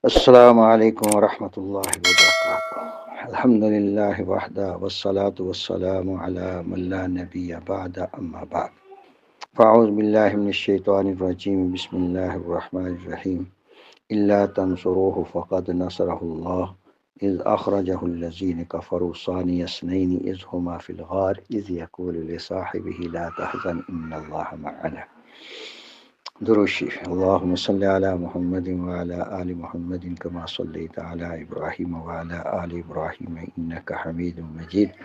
السلام علیکم ورحمۃ اللہ وبرکاتہ۔ الحمد للہ وحدہ والصلاة والسلام علی من لا نبی بعد اما بعد فاعوذ باللہ من الشیطان الرجیم بسم اللہ الرحمن الرحیم الا تنصروه فقد نصرہ اللہ اذ اخرجہ الذین کفروا ثانی اثنین اذ ہما فی الغار اذ یقول لصاحبہ لا تحزن ان اللہ معنا۔ درود شریف۔ اللهم صل على محمد وعلى آل محمد كما صليت على إبراهيم وعلى آل إبراهيم إنك حميد مجيد۔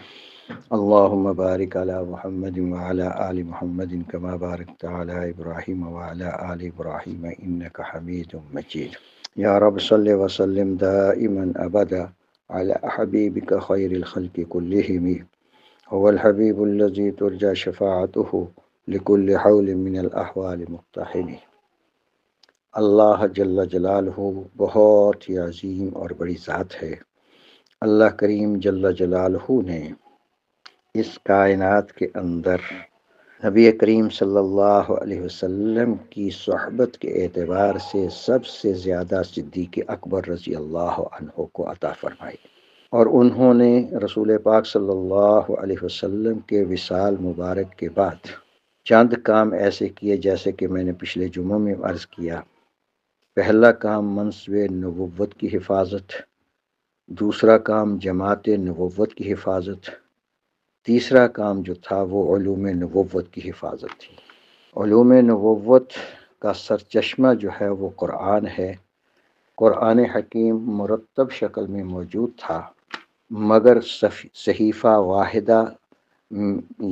اللهم بارك على محمد وعلى آل محمد كما باركت على إبراهيم وعلى آل إبراهيم إنك حميد مجيد۔ يا رب صل وسلم دائما أبدا على حبيبك خير الخلق كلهم، هو الحبيب الذي ترجى شفاعته لکل حول من الاحوال مقتحم۔ اللہ جل جلالہ بہت ہی عظیم اور بڑی ذات ہے۔ اللہ کریم جل جلالہ نے اس کائنات کے اندر نبی کریم صلی اللہ علیہ وسلم کی صحبت کے اعتبار سے سب سے زیادہ صدیق اکبر رضی اللہ عنہ کو عطا فرمائی، اور انہوں نے رسول پاک صلی اللہ علیہ وسلم کے وصال مبارک کے بعد چند کام ایسے کیے جیسے کہ میں نے پچھلے جمعوں میں عرض کیا۔ پہلا کام منصب نبوت کی حفاظت، دوسرا کام جماعت نبوت کی حفاظت، تیسرا کام جو تھا وہ علوم نبوت کی حفاظت تھی۔ علوم نبوت کا سرچشمہ جو ہے وہ قرآن ہے۔ قرآن حکیم مرتب شکل میں موجود تھا، مگر صحیفہ واحدہ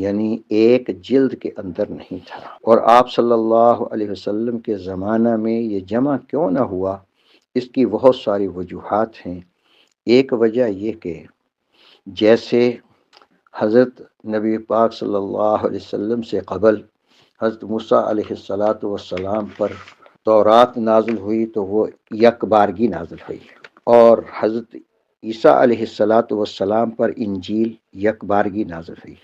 یعنی ایک جلد کے اندر نہیں تھا، اور آپ صلی اللہ علیہ وسلم کے زمانہ میں یہ جمع کیوں نہ ہوا، اس کی بہت ساری وجوہات ہیں۔ ایک وجہ یہ کہ جیسے حضرت نبی پاک صلی اللہ علیہ وسلم سے قبل حضرت موسیٰ علیہ السلام پر تورات نازل ہوئی تو وہ یک بارگی نازل ہوئی، اور حضرت عیسیٰ علیہ السلام پر انجیل یک بارگی نازل ہوئی،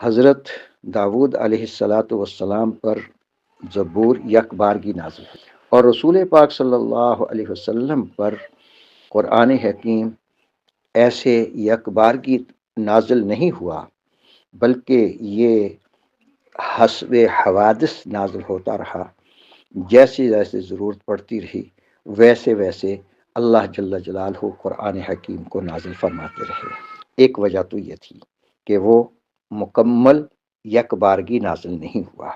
حضرت داود علیہ السلام پر زبور یک بارگی نازل ہوئی، اور رسول پاک صلی اللہ علیہ وسلم پر قرآن حکیم ایسے یک بارگی نازل نہیں ہوا، بلکہ یہ حسب حوادث نازل ہوتا رہا۔ جیسے جیسے ضرورت پڑتی رہی ویسے ویسے اللہ جل جلالہ قرآن حکیم کو نازل فرماتے رہے۔ ایک وجہ تو یہ تھی کہ وہ مکمل یک بارگی نازل نہیں ہوا۔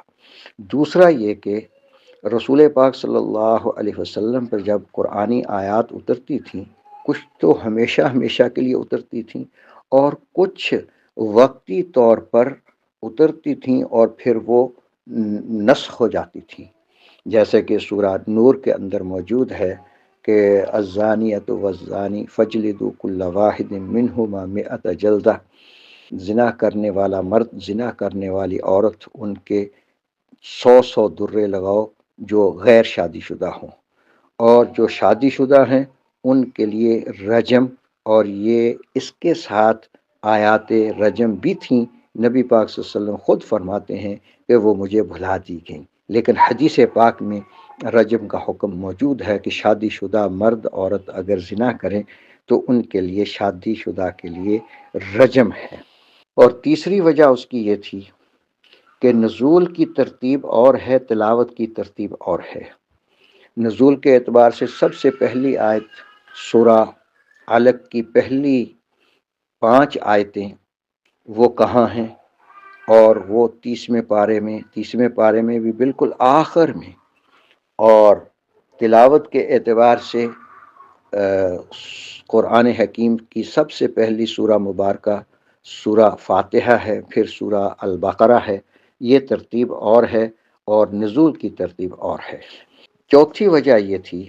دوسرا یہ کہ رسول پاک صلی اللہ علیہ وسلم پر جب قرآنی آیات اترتی تھیں، کچھ تو ہمیشہ ہمیشہ کے لیے اترتی تھیں اور کچھ وقتی طور پر اترتی تھیں اور پھر وہ نسخ ہو جاتی تھیں، جیسے کہ سورہ نور کے اندر موجود ہے کہ الزانیۃ والزانی فاجلدوا کل واحد منہما مئۃ جلدہ، زنا کرنے والا مرد زنا کرنے والی عورت ان کے 100 درے لگاؤ جو غیر شادی شدہ ہوں، اور جو شادی شدہ ہیں ان کے لیے رجم، اور یہ اس کے ساتھ آیات رجم بھی تھیں۔ نبی پاک صلی اللہ علیہ وسلم خود فرماتے ہیں کہ وہ مجھے بھلا دی گئیں، لیکن حدیث پاک میں رجم کا حکم موجود ہے کہ شادی شدہ مرد عورت اگر زنا کریں تو ان کے لیے شادی شدہ کے لیے رجم ہے۔ اور تیسری وجہ اس کی یہ تھی کہ نزول کی ترتیب اور ہے، تلاوت کی ترتیب اور ہے۔ نزول کے اعتبار سے سب سے پہلی آیت سورہ علق کی پہلی 5 آیتیں وہ کہاں ہیں، اور وہ 30ویں پارے میں بھی بالکل آخر میں، اور تلاوت کے اعتبار سے قرآن حکیم کی سب سے پہلی سورہ مبارکہ سورہ فاتحہ ہے، پھر سورہ البقرہ ہے۔ یہ ترتیب اور ہے اور نزول کی ترتیب اور ہے۔ چوتھی وجہ یہ تھی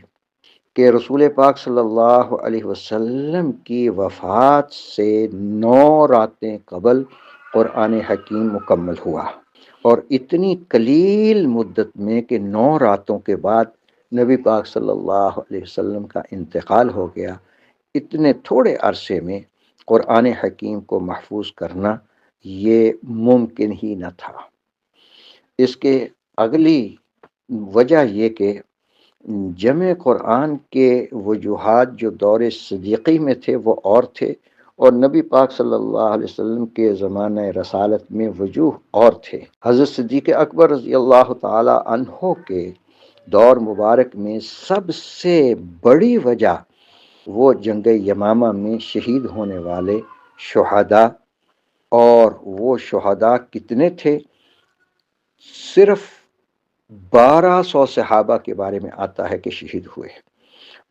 کہ رسول پاک صلی اللہ علیہ وسلم کی وفات سے 9 راتیں قبل قرآن حکیم مکمل ہوا، اور اتنی قلیل مدت میں کہ 9 راتوں کے بعد نبی پاک صلی اللہ علیہ وسلم کا انتقال ہو گیا، اتنے تھوڑے عرصے میں قرآن حکیم کو محفوظ کرنا یہ ممکن ہی نہ تھا۔ اس کے اگلی وجہ یہ کہ جمع قرآن کے وجوہات جو دور صدیقی میں تھے وہ اور تھے، اور نبی پاک صلی اللہ علیہ وسلم کے زمانہ رسالت میں وجوہ اور تھے۔ حضرت صدیق اکبر رضی اللہ تعالی عنہ کے دور مبارک میں سب سے بڑی وجہ وہ جنگ یمامہ میں شہید ہونے والے شہداء، اور وہ شہداء کتنے تھے؟ صرف 1200 صحابہ کے بارے میں آتا ہے کہ شہید ہوئے،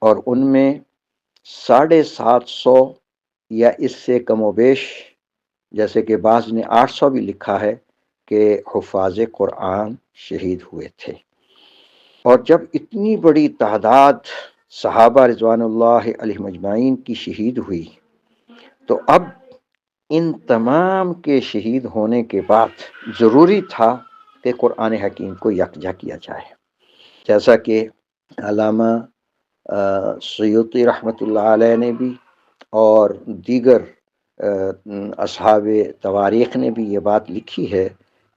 اور ان میں 750 یا اس سے کم و بیش، جیسے کہ بعض نے 800 بھی لکھا ہے، کہ حفاظ قرآن شہید ہوئے تھے۔ اور جب اتنی بڑی تعداد صحابہ رضوان اللہ علیہ مجمعین کی شہید ہوئی، تو اب ان تمام کے شہید ہونے کے بعد ضروری تھا کہ قرآن حکیم کو یکجا کیا جائے، جیسا کہ علامہ سیوطی رحمۃ اللہ علیہ نے بھی اور دیگر اصحاب تواریخ نے بھی یہ بات لکھی ہے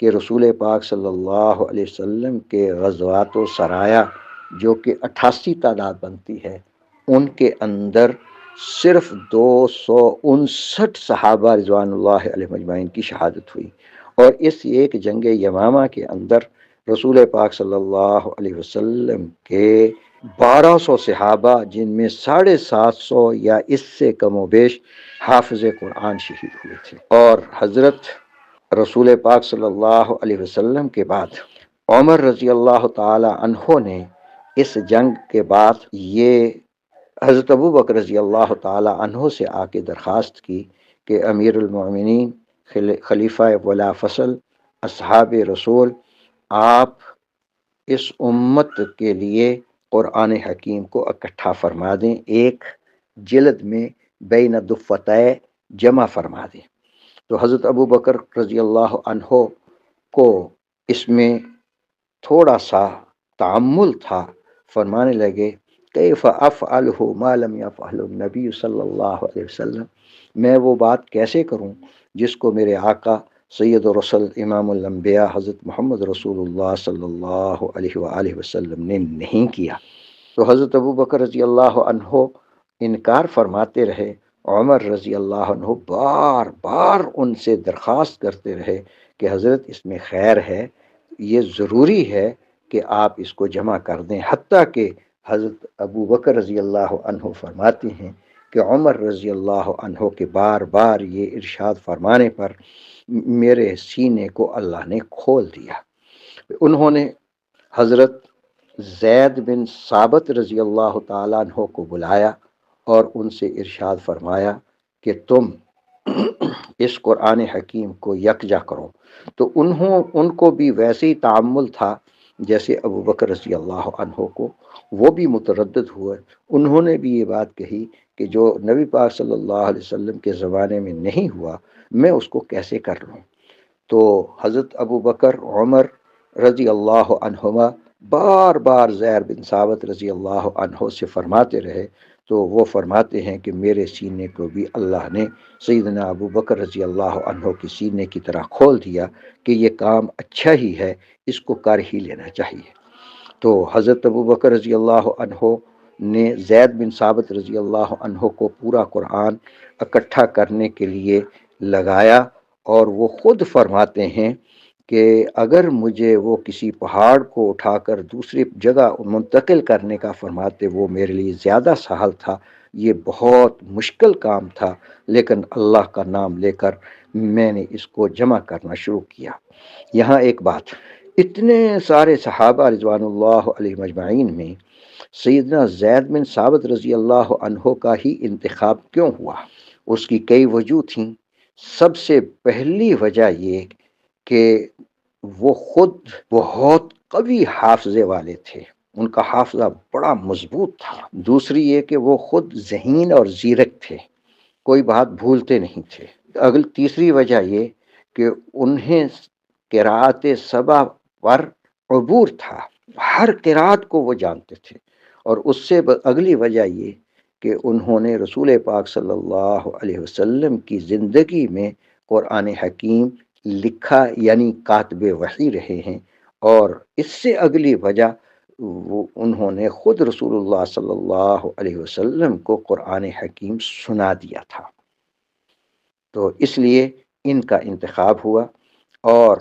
کہ رسول پاک صلی اللہ علیہ وسلم کے غزوات و سرایا جو کہ 88 تعداد بنتی ہے، ان کے اندر صرف 259 صحابہ رضوان اللہ علیہ مجمعین کی شہادت ہوئی، اور اس ایک جنگ یمامہ کے اندر رسول پاک صلی اللہ علیہ وسلم کے 1200 صحابہ، جن میں 750 یا اس سے کم و بیش حافظ قرآن شہید ہوئے تھے۔ اور حضرت رسول پاک صلی اللہ علیہ وسلم کے بعد عمر رضی اللہ تعالی عنہ نے اس جنگ کے بعد یہ حضرت ابو بکر رضی اللہ تعالی عنہ سے آ کے درخواست کی کہ امیر المؤمنین، خلیفہ ولا فصل، اصحاب رسول، آپ اس امت کے لیے قرآن حکیم کو اکٹھا فرما دیں، ایک جلد میں بین دفتہ جمع فرما دیں۔ تو حضرت ابو بکر رضی اللہ عنہ کو اس میں تھوڑا سا تعمل تھا، فرمانے لگے کیف افعلہ ما لم یفعل النبی صلی اللہ علیہ وسلم، میں وہ بات کیسے کروں جس کو میرے آقا سید رسول امام الانبیاء حضرت محمد رسول اللہ صلی اللہ علیہ وآلہ وسلم نے نہیں کیا۔ تو حضرت ابو بکر رضی اللہ عنہ انکار فرماتے رہے، عمر رضی اللہ عنہ بار بار ان سے درخواست کرتے رہے کہ حضرت اس میں خیر ہے، یہ ضروری ہے کہ آپ اس کو جمع کر دیں، حتیٰ کہ حضرت ابو بکر رضی اللہ عنہ فرماتے ہیں کہ عمر رضی اللہ عنہ کے بار بار یہ ارشاد فرمانے پر میرے سینے کو اللہ نے کھول دیا۔ انہوں نے حضرت زید بن ثابت رضی اللہ تعالیٰ عنہ کو بلایا اور ان سے ارشاد فرمایا کہ تم اس قرآن حکیم کو یکجا کرو۔ تو ان کو بھی ویسے ہی تعمل تھا جیسے ابو بکر رضی اللہ عنہ کو، وہ بھی متردد ہوئے، انہوں نے بھی یہ بات کہی کہ جو نبی پاک صلی اللہ علیہ وسلم کے زمانے میں نہیں ہوا میں اس کو کیسے کر لوں۔ تو حضرت ابو بکر، عمر رضی اللہ عنہما بار بار زید بن ثابت رضی اللہ عنہ سے فرماتے رہے، تو وہ فرماتے ہیں کہ میرے سینے کو بھی اللہ نے سیدنا ابو بکر رضی اللہ عنہ کے سینے کی طرح کھول دیا کہ یہ کام اچھا ہی ہے، اس کو کر ہی لینا چاہیے۔ تو حضرت ابو بکر رضی اللہ عنہ نے زید بن ثابت رضی اللہ عنہ کو پورا قرآن اکٹھا کرنے کے لیے لگایا، اور وہ خود فرماتے ہیں کہ اگر مجھے وہ کسی پہاڑ کو اٹھا کر دوسری جگہ منتقل کرنے کا فرماتے وہ میرے لیے زیادہ سہل تھا، یہ بہت مشکل کام تھا، لیکن اللہ کا نام لے کر میں نے اس کو جمع کرنا شروع کیا۔ یہاں ایک بات، اتنے سارے صحابہ رضوان اللہ علیہ مجمعین میں سیدنا زید بن ثابت رضی اللہ عنہ کا ہی انتخاب کیوں ہوا؟ اس کی کئی وجوہ تھیں۔ سب سے پہلی وجہ یہ کہ وہ خود بہت قوی حافظے والے تھے، ان کا حافظہ بڑا مضبوط تھا۔ دوسری یہ کہ وہ خود ذہین اور زیرک تھے، کوئی بات بھولتے نہیں تھے۔ تیسری وجہ یہ کہ انہیں قراءت سبع پر عبور تھا، ہر قراءت کو وہ جانتے تھے۔ اور اس سے اگلی وجہ یہ کہ انہوں نے رسول پاک صلی اللہ علیہ وسلم کی زندگی میں قرآن حکیم لکھا، یعنی کاتب وحی رہے ہیں۔ اور اس سے اگلی وجہ انہوں نے خود رسول اللہ صلی اللہ علیہ وسلم کو قرآن حکیم سنا دیا تھا، تو اس لیے ان کا انتخاب ہوا، اور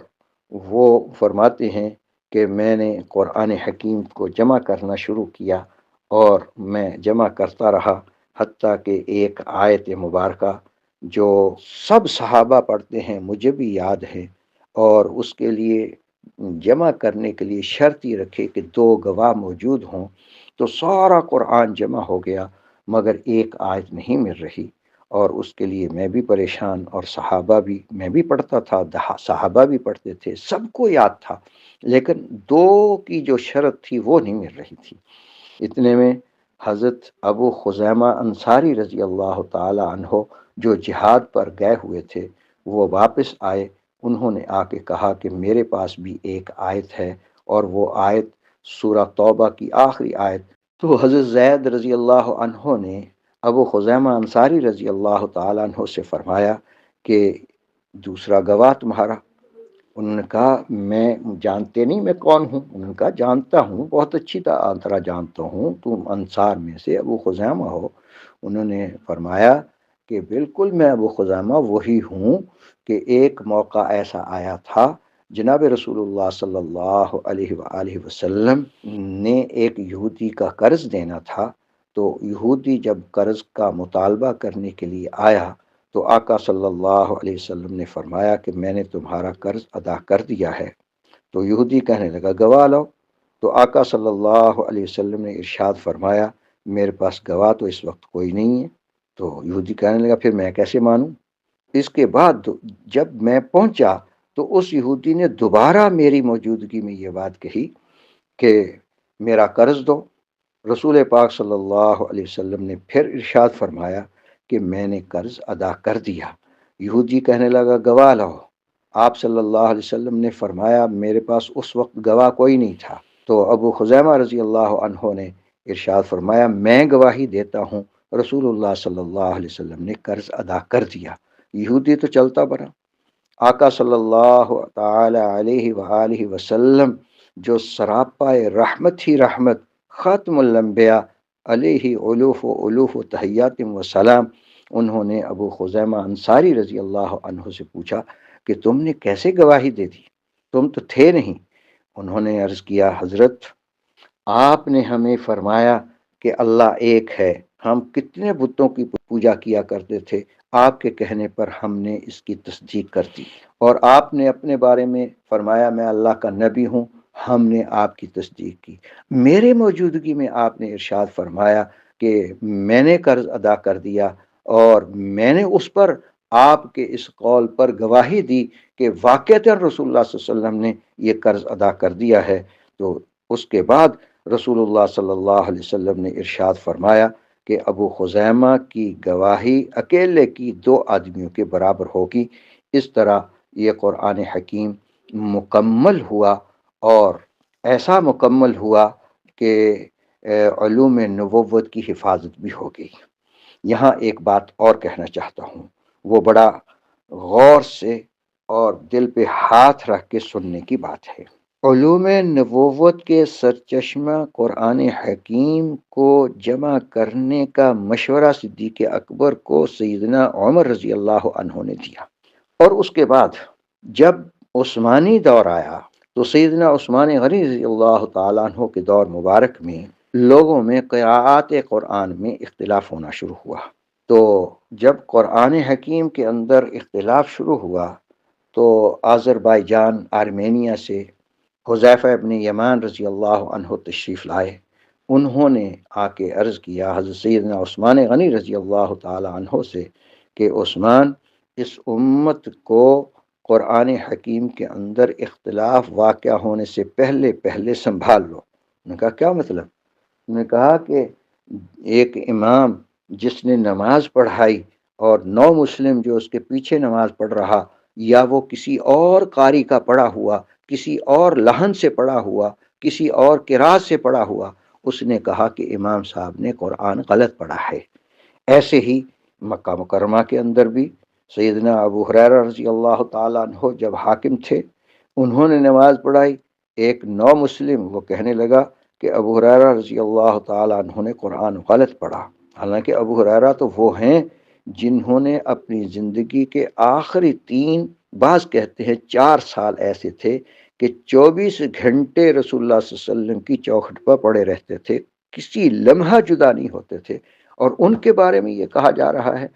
وہ فرماتے ہیں کہ میں نے قرآن حکیم کو جمع کرنا شروع کیا، اور میں جمع کرتا رہا حتیٰ کہ ایک آیت مبارکہ جو سب صحابہ پڑھتے ہیں، مجھے بھی یاد ہے، اور اس کے لیے جمع کرنے کے لیے شرط یہ رکھے کہ 2 گواہ موجود ہوں، تو سارا قرآن جمع ہو گیا مگر ایک آیت نہیں مل رہی، اور اس کے لیے میں بھی پریشان، اور صحابہ بھی، میں بھی پڑھتا تھا، صحابہ بھی پڑھتے تھے، سب کو یاد تھا، لیکن 2 کی جو شرط تھی وہ نہیں مل رہی تھی۔ اتنے میں حضرت ابو خزیمہ انصاری رضی اللہ تعالی عنہ جو جہاد پر گئے ہوئے تھے، وہ واپس آئے، انہوں نے آ کے کہا کہ میرے پاس بھی ایک آیت ہے، اور وہ آیت سورہ توبہ کی آخری آیت۔ تو حضرت زید رضی اللہ عنہ نے ابو خزیمہ انصاری رضی اللہ تعالیٰ عنہ سے فرمایا کہ دوسرا گواہ تمہارا؟ انہوں نے کہا میں جانتے نہیں میں کون ہوں؟ انہوں نے کہا جانتا ہوں، بہت اچھی طرح جانتا ہوں، تم انصار میں سے ابو خزیمہ ہو۔ انہوں نے فرمایا کہ بالکل میں ابو خزیمہ وہی ہوں کہ ایک موقع ایسا آیا تھا، جناب رسول اللہ صلی اللہ علیہ وآلہ وسلم نے ایک یہودی کا قرض دینا تھا، تو یہودی جب قرض کا مطالبہ کرنے کے لیے آیا تو آقا صلی اللہ علیہ وسلم نے فرمایا کہ میں نے تمہارا قرض ادا کر دیا ہے۔ تو یہودی کہنے لگا گواہ لاؤ، تو آقا صلی اللہ علیہ وسلم نے ارشاد فرمایا میرے پاس گواہ تو اس وقت کوئی نہیں ہے۔ تو یہودی کہنے لگا پھر میں کیسے مانوں؟ اس کے بعد جب میں پہنچا تو اس یہودی نے دوبارہ میری موجودگی میں یہ بات کہی کہ میرا قرض دو۔ رسول پاک صلی اللہ علیہ وسلم نے پھر ارشاد فرمایا کہ میں نے قرض ادا کر دیا۔ یہودی کہنے لگا گواہ لاؤ۔ آپ صلی اللہ علیہ وسلم نے فرمایا میرے پاس اس وقت گواہ کوئی نہیں تھا۔ تو ابو خزیمہ رضی اللہ عنہ نے ارشاد فرمایا میں گواہی دیتا ہوں رسول اللہ صلی اللہ علیہ وسلم نے قرض ادا کر دیا۔ یہودی تو چلتا بنا۔ آقا صلی اللہ تعالی علیہ وآلہ وسلم جو سراپا رحمت ہی رحمت، ختم الانبیاء علیہ الوف و تحیات و سلام، انہوں نے ابو خزیمہ انصاری رضی اللہ عنہ سے پوچھا کہ تم نے کیسے گواہی دے دی، تم تو تھے نہیں؟ انہوں نے عرض کیا حضرت آپ نے ہمیں فرمایا کہ اللہ ایک ہے، ہم کتنے بتوں کی پوجا کیا کرتے تھے، آپ کے کہنے پر ہم نے اس کی تصدیق کر دی، اور آپ نے اپنے بارے میں فرمایا میں اللہ کا نبی ہوں، ہم نے آپ کی تصدیق کی۔ میرے موجودگی میں آپ نے ارشاد فرمایا کہ میں نے قرض ادا کر دیا، اور میں نے اس پر آپ کے اس قول پر گواہی دی کہ واقعتاً رسول اللہ صلی اللہ علیہ وسلم نے یہ قرض ادا کر دیا ہے۔ تو اس کے بعد رسول اللہ صلی اللہ علیہ وسلم نے ارشاد فرمایا کہ ابو خزیمہ کی گواہی اکیلے کی 2 آدمیوں کے برابر ہوگی۔ اس طرح یہ قرآن حکیم مکمل ہوا، اور ایسا مکمل ہوا کہ علوم نبوت کی حفاظت بھی ہو گئی۔ یہاں ایک بات اور کہنا چاہتا ہوں، وہ بڑا غور سے اور دل پہ ہاتھ رکھ کے سننے کی بات ہے۔ علوم نبوت کے سرچشمہ قرآن حکیم کو جمع کرنے کا مشورہ صدیق اکبر کو سیدنا عمر رضی اللہ عنہ نے دیا، اور اس کے بعد جب عثمانی دور آیا تو سیدنا عثمان غنی رضی اللہ تعالیٰ عنہ کے دور مبارک میں لوگوں میں قراءات قرآن میں اختلاف ہونا شروع ہوا۔ تو جب قرآن حکیم کے اندر اختلاف شروع ہوا تو آذربائیجان آرمینیا سے حذیفہ ابن یمان رضی اللہ عنہ تشریف لائے۔ انہوں نے آ کے عرض کیا حضرت سیدنا عثمان غنی رضی اللہ تعالی عنہ سے کہ عثمان، اس امت کو قرآن حکیم کے اندر اختلاف واقع ہونے سے پہلے سنبھال لو۔ انہوں نے کہا کیا مطلب؟ انہوں نے کہا کہ ایک امام جس نے نماز پڑھائی اور 9 مسلم جو اس کے پیچھے نماز پڑھ رہا، یا وہ کسی اور قاری کا پڑھا ہوا، کسی اور لحن سے پڑھا ہوا، کسی اور قرات سے پڑھا ہوا، اس نے کہا کہ امام صاحب نے قرآن غلط پڑھا ہے۔ ایسے ہی مکہ مکرمہ کے اندر بھی سیدنا ابو ہریرہ رضی اللہ تعالیٰ عنہ جب حاکم تھے، انہوں نے نماز پڑھائی، ایک 9 مسلم وہ کہنے لگا کہ ابو ہریرہ رضی اللہ تعالیٰ عنہ نے قرآن غلط پڑھا، حالانکہ ابو ہریرہ تو وہ ہیں جنہوں نے اپنی زندگی کے آخری 3، بعض کہتے ہیں 4 سال ایسے تھے کہ 24 گھنٹے رسول اللہ صلی اللہ علیہ وسلم کی چوکھٹ پر پڑے رہتے تھے، کسی لمحہ جدا نہیں ہوتے تھے، اور ان کے بارے میں یہ کہا جا رہا ہے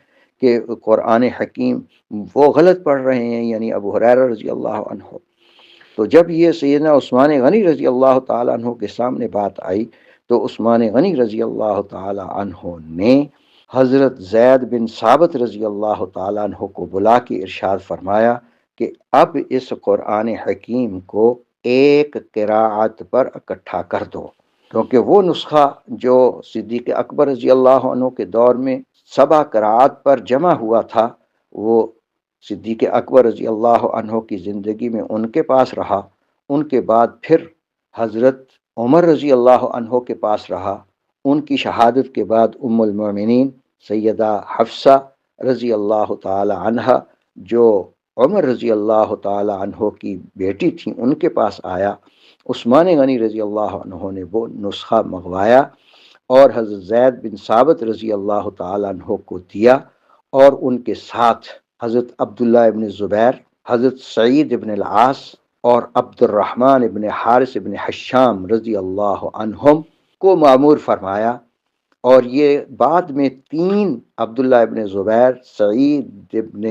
کہ قرآن حکیم وہ غلط پڑھ رہے ہیں، یعنی ابو ہریرہ رضی اللہ عنہ۔ تو جب یہ سیدنا عثمان غنی رضی اللہ تعالیٰ عنہ کے سامنے بات آئی تو عثمان غنی رضی اللہ تعالیٰ عنہ نے حضرت زید بن ثابت رضی اللہ تعالیٰ عنہ کو بلا کے ارشاد فرمایا کہ اب اس قرآن حکیم کو ایک قراءت پر اکٹھا کر دو، کیونکہ وہ نسخہ جو صدیق اکبر رضی اللہ عنہ کے دور میں 7 قراءت پر جمع ہوا تھا، وہ صدیق اکبر رضی اللہ عنہ کی زندگی میں ان کے پاس رہا، ان کے بعد پھر حضرت عمر رضی اللہ عنہ کے پاس رہا، ان کی شہادت کے بعد ام المومنین سیدہ حفصہ رضی اللہ تعالی عنہ جو عمر رضی اللہ تعالی عنہ کی بیٹی تھیں ان کے پاس آیا، عثمان غنی رضی اللہ عنہ نے وہ نسخہ منگوایا اور حضرت زید بن ثابت رضی اللہ تعالی عنہ کو دیا، اور ان کے ساتھ حضرت عبداللہ ابن زبیر، حضرت سعید ابن العاص اور عبد الرحمن ابن حارث ابن حشام رضی اللہ عنہم کو معمور فرمایا، اور یہ بعد میں 3 عبداللہ ابن زبیر، سعید ابن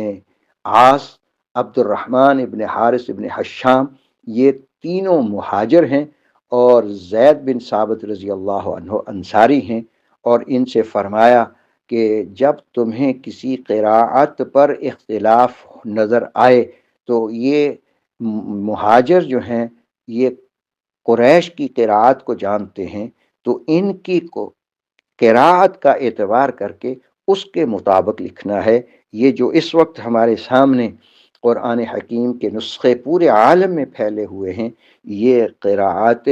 عاص، عبد الرحمن ابن حارث ابن حشام، یہ تینوں مہاجر ہیں، اور زید بن ثابت رضی اللہ عنہ انصاری ہیں، اور ان سے فرمایا کہ جب تمہیں کسی قراءت پر اختلاف نظر آئے تو یہ مہاجر جو ہیں یہ قریش کی قراءت کو جانتے ہیں، تو ان کی قراءت کا اعتبار کر کے اس کے مطابق لکھنا ہے۔ یہ جو اس وقت ہمارے سامنے قرآن حکیم کے نسخے پورے عالم میں پھیلے ہوئے ہیں، یہ قراءت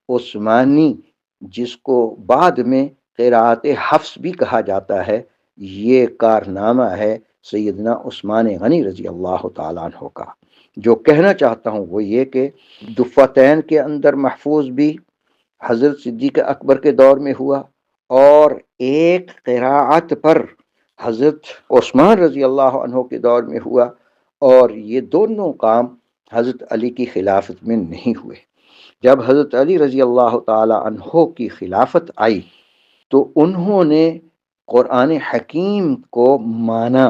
عثمانی، جس کو بعد میں قراءت حفص بھی کہا جاتا ہے، یہ کارنامہ ہے سیدنا عثمان غنی رضی اللہ تعالیٰ عنہ کا۔ جو کہنا چاہتا ہوں وہ یہ کہ دفتین کے اندر محفوظ بھی حضرت صدیق اکبر کے دور میں ہوا، اور ایک قراءت پر حضرت عثمان رضی اللہ عنہ کے دور میں ہوا، اور یہ دونوں کام حضرت علی کی خلافت میں نہیں ہوئے۔ جب حضرت علی رضی اللہ تعالی عنہ کی خلافت آئی تو انہوں نے قرآن حکیم کو مانا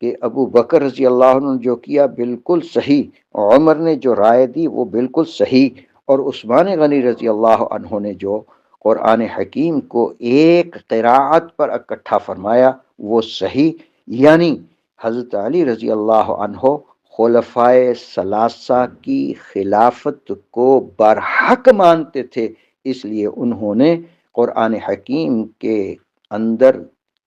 کہ ابو بکر رضی اللہ عنہ نے جو کیا بالکل صحیح، عمر نے جو رائے دی وہ بالکل صحیح، اور عثمان غنی رضی اللہ عنہ نے جو قرآن حکیم کو ایک قراءت پر اکٹھا فرمایا وہ صحیح، یعنی حضرت علی رضی اللہ عنہ خلفائے ثلاثہ کی خلافت کو برحق مانتے تھے، اس لیے انہوں نے قرآن حکیم کے اندر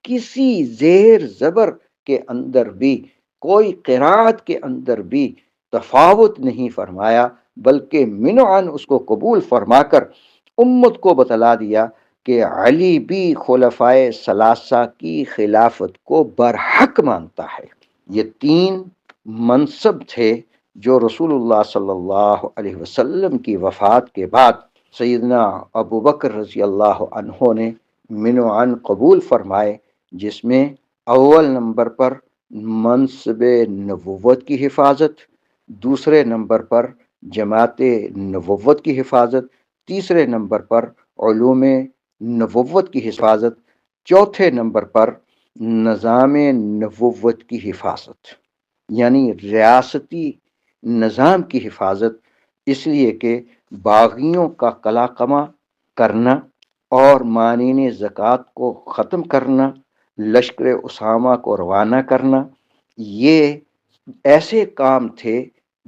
کسی زیر زبر کے اندر بھی، کوئی قراءت کے اندر بھی تفاوت نہیں فرمایا، بلکہ منعن اس کو قبول فرما کر امت کو بتلا دیا کہ علی بھی خلفائے ثلاثہ کی خلافت کو برحق مانتا ہے۔ یہ 3 منصب تھے جو رسول اللہ صلی اللہ علیہ وسلم کی وفات کے بعد سیدنا ابو بکر رضی اللہ عنہ نے منعن قبول فرمائے، جس میں اول نمبر پر منصب نبوت کی حفاظت، دوسرے نمبر پر جماعت نبوت کی حفاظت، تیسرے نمبر پر علوم نبوت کی حفاظت، چوتھے نمبر پر نظام نبوت کی حفاظت، یعنی ریاستی نظام کی حفاظت، اس لیے کہ باغیوں کا قلاقمہ کرنا اور مانین زکوٰۃ کو ختم کرنا، لشکر اسامہ کو روانہ کرنا، یہ ایسے کام تھے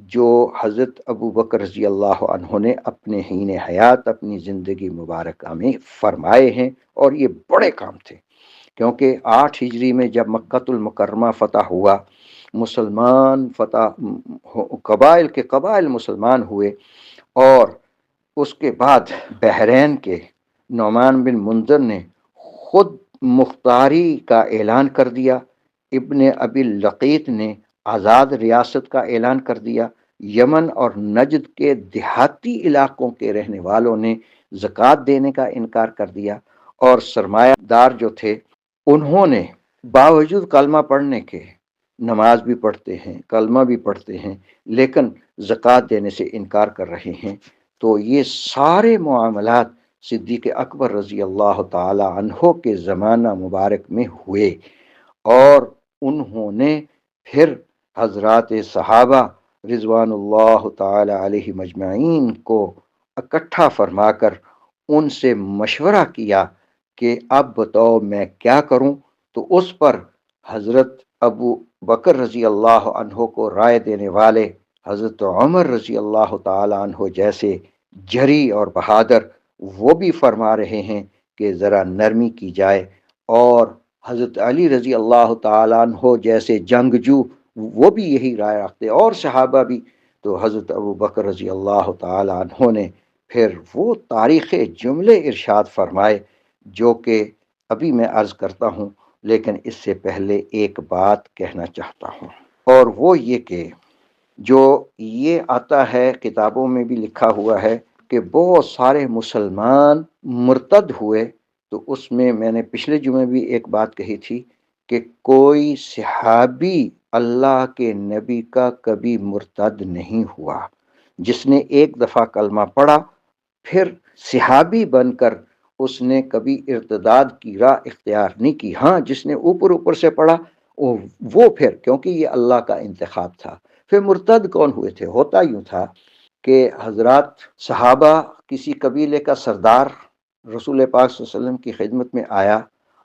جو حضرت ابو بکر رضی اللہ عنہ نے اپنے حین حیات اپنی زندگی مبارکہ میں فرمائے ہیں، اور یہ بڑے کام تھے، کیونکہ 8 ہجری میں جب مکۃ المکرمہ فتح ہوا، مسلمان قبائل کے قبائل مسلمان ہوئے، اور اس کے بعد بحرین کے نعمان بن منذر نے خود مختاری کا اعلان کر دیا، ابن ابی لقیط نے آزاد ریاست کا اعلان کر دیا، یمن اور نجد کے دیہاتی علاقوں کے رہنے والوں نے زکوٰۃ دینے کا انکار کر دیا، اور سرمایہ دار جو تھے انہوں نے باوجود کلمہ پڑھنے کے، نماز بھی پڑھتے ہیں، کلمہ بھی پڑھتے ہیں، لیکن زکوٰۃ دینے سے انکار کر رہے ہیں۔ تو یہ سارے معاملات صدیق اکبر رضی اللہ تعالی عنہ کے زمانہ مبارک میں ہوئے، اور انہوں نے پھر حضرات صحابہ رضوان اللہ تعالی علیہ مجمعین کو اکٹھا فرما کر ان سے مشورہ کیا کہ اب بتاؤ میں کیا کروں۔ تو اس پر حضرت ابو بکر رضی اللہ عنہ کو رائے دینے والے حضرت عمر رضی اللہ تعالی عنہ جیسے جری اور بہادر، وہ بھی فرما رہے ہیں کہ ذرا نرمی کی جائے، اور حضرت علی رضی اللہ تعالیٰ عنہ جیسے جنگجو وہ بھی یہی رائے رکھتے، اور صحابہ بھی۔ تو حضرت ابو بکر رضی اللہ تعالیٰ عنہ نے پھر وہ تاریخ جملے ارشاد فرمائے جو کہ ابھی میں عرض کرتا ہوں، لیکن اس سے پہلے ایک بات کہنا چاہتا ہوں، اور وہ یہ کہ جو یہ آتا ہے کتابوں میں بھی لکھا ہوا ہے کہ بہت سارے مسلمان مرتد ہوئے، تو اس میں نے پچھلے جمعے بھی ایک بات کہی تھی کہ کوئی صحابی اللہ کے نبی کا کبھی مرتد نہیں ہوا۔ جس نے ایک دفعہ کلمہ پڑھا پھر صحابی بن کر اس نے کبھی ارتداد کی راہ اختیار نہیں کی۔ ہاں، جس نے اوپر سے پڑھا وہ پھر، کیونکہ یہ اللہ کا انتخاب تھا۔ پھر مرتد کون ہوئے تھے؟ ہوتا یوں تھا کہ حضرات صحابہ، کسی قبیلے کا سردار رسول پاک صلی اللہ علیہ وسلم کی خدمت میں آیا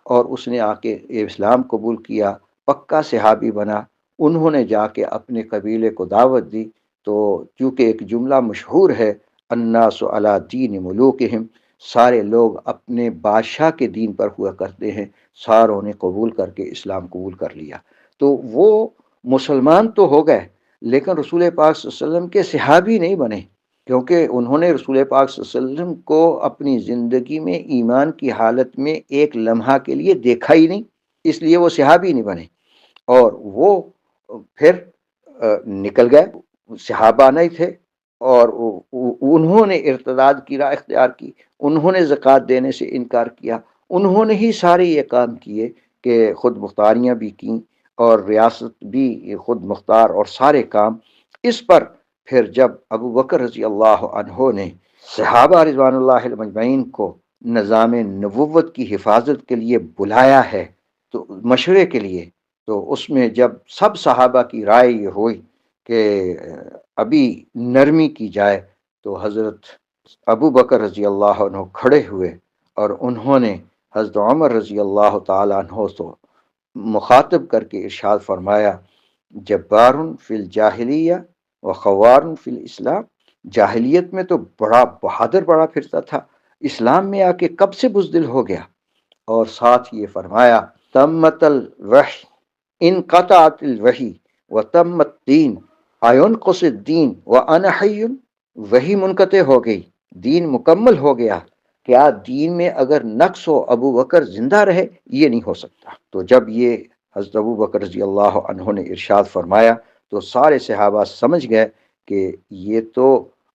اور اس نے آ کے اسلام قبول کیا، پکا صحابی بنا۔ انہوں نے جا کے اپنے قبیلے کو دعوت دی، تو چونکہ ایک جملہ مشہور ہے، الناس علی دین ملوکہم، سارے لوگ اپنے بادشاہ کے دین پر ہوا کرتے ہیں، ساروں نے قبول کر کے اسلام قبول کر لیا۔ تو وہ مسلمان تو ہو گئے، لیکن رسول پاک صلی اللہ علیہ وسلم کے صحابی نہیں بنے، کیونکہ انہوں نے رسول پاک صلی اللہ علیہ وسلم کو اپنی زندگی میں ایمان کی حالت میں ایک لمحہ کے لیے دیکھا ہی نہیں، اس لیے وہ صحابی نہیں بنے، اور وہ پھر نکل گئے، صحابہ نہیں تھے، اور انہوں نے ارتداد کی راہ اختیار کی، انہوں نے زکوٰۃ دینے سے انکار کیا، انہوں نے ہی سارے یہ کام کیے کہ خود مختاریاں بھی کیں اور ریاست بھی خود مختار، اور سارے کام۔ اس پر پھر جب ابو بکر رضی اللہ عنہ نے صحابہ رضوان اللہ مجمعین کو نظام نبوت کی حفاظت کے لیے بلایا ہے، تو مشورے کے لیے، تو اس میں جب سب صحابہ کی رائے یہ ہوئی کہ ابھی نرمی کی جائے، تو حضرت ابو بکر رضی اللہ عنہ کھڑے ہوئے اور انہوں نے حضرت عمر رضی اللہ تعالیٰ عنہ کو مخاطب کر کے ارشاد فرمایا، جبار فی الجاہلیہ و خوار فی الاسلام، جاہلیت میں تو بڑا بہادر بڑا پھرتا تھا، اسلام میں آ کے کب سے بزدل ہو گیا۔ اور ساتھ یہ فرمایا، تمت الوحی انقطعت الوحی و تمت دین اینقص الدین و انا حی، وہی منقطع ہو گئی، دین مکمل ہو گیا، کیا دین میں اگر نقص ہو ابو بکر زندہ رہے؟ یہ نہیں ہو سکتا۔ تو جب یہ حضرت ابو بکر رضی اللہ عنہ نے ارشاد فرمایا تو سارے صحابہ سمجھ گئے کہ یہ تو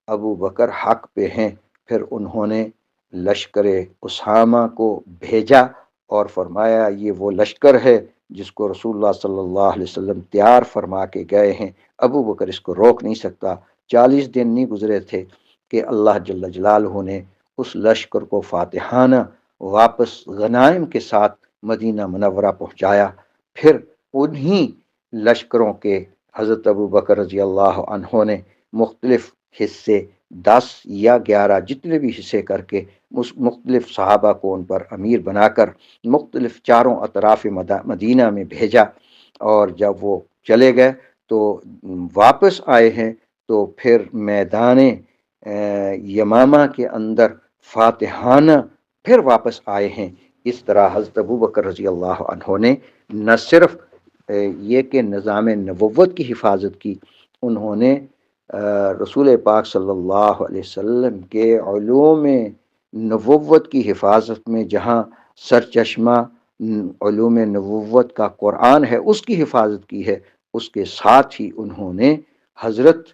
ابو بکر حق پہ ہیں۔ پھر انہوں نے لشکر اسامہ کو بھیجا اور فرمایا یہ وہ لشکر ہے جس کو رسول اللہ صلی اللہ علیہ وسلم تیار فرما کے گئے ہیں، ابو بکر اس کو روک نہیں سکتا۔ 40 دن نہیں گزرے تھے کہ اللہ جل جلالہ نے اس لشکر کو فاتحانہ واپس غنائم کے ساتھ مدینہ منورہ پہنچایا۔ پھر انہی لشکروں کے حضرت ابو بکر رضی اللہ عنہ نے مختلف حصے 10 یا 11 جتنے بھی حصے کر کے مختلف صحابہ کو ان پر امیر بنا کر مختلف چاروں اطراف مدینہ میں بھیجا، اور جب وہ چلے گئے تو واپس آئے ہیں تو پھر میدان یمامہ کے اندر فاتحانہ پھر واپس آئے ہیں۔ اس طرح حضرت ابو بکر رضی اللہ عنہ نے نہ صرف یہ کہ نظام نبوت کی حفاظت کی، انہوں نے رسول پاک صلی اللہ علیہ وسلم کے علوم نبوت کی حفاظت میں، جہاں سرچشمہ علوم نبوت کا قرآن ہے اس کی حفاظت کی ہے، اس کے ساتھ ہی انہوں نے حضرت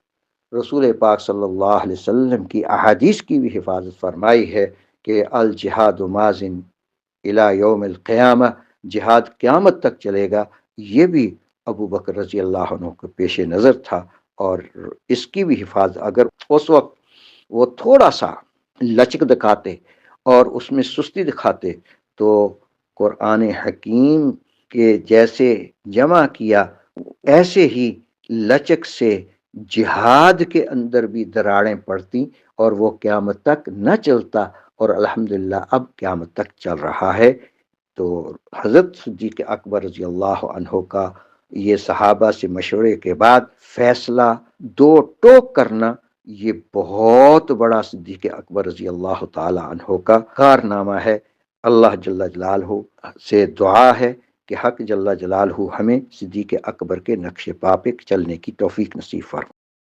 رسول پاک صلی اللہ علیہ وسلم کی احادیث کی بھی حفاظت فرمائی ہے کہ الجہاد ماضٍ الی یوم القیامہ، جہاد قیامت تک چلے گا۔ یہ بھی ابو بکر رضی اللہ عنہ کے پیش نظر تھا، اور اس کی بھی حفاظت، اگر اس وقت وہ تھوڑا سا لچک دکھاتے اور اس میں سستی دکھاتے تو قرآن حکیم کے جیسے جمع کیا ایسے ہی لچک سے جہاد کے اندر بھی دراڑیں پڑتی اور وہ قیامت تک نہ چلتا، اور الحمدللہ اب قیامت تک چل رہا ہے۔ تو حضرت صدیق اکبر رضی اللہ عنہ کا یہ صحابہ سے مشورے کے بعد فیصلہ دو ٹوک کرنا، یہ بہت بڑا صدیق اکبر رضی اللہ تعالی عنہ کا کارنامہ ہے۔ اللہ جل جلالہ سے دعا ہے کہ حق جل جلالہ ہمیں صدیق اکبر کے نقش پا پہ چلنے کی توفیق نصیب فرمائے۔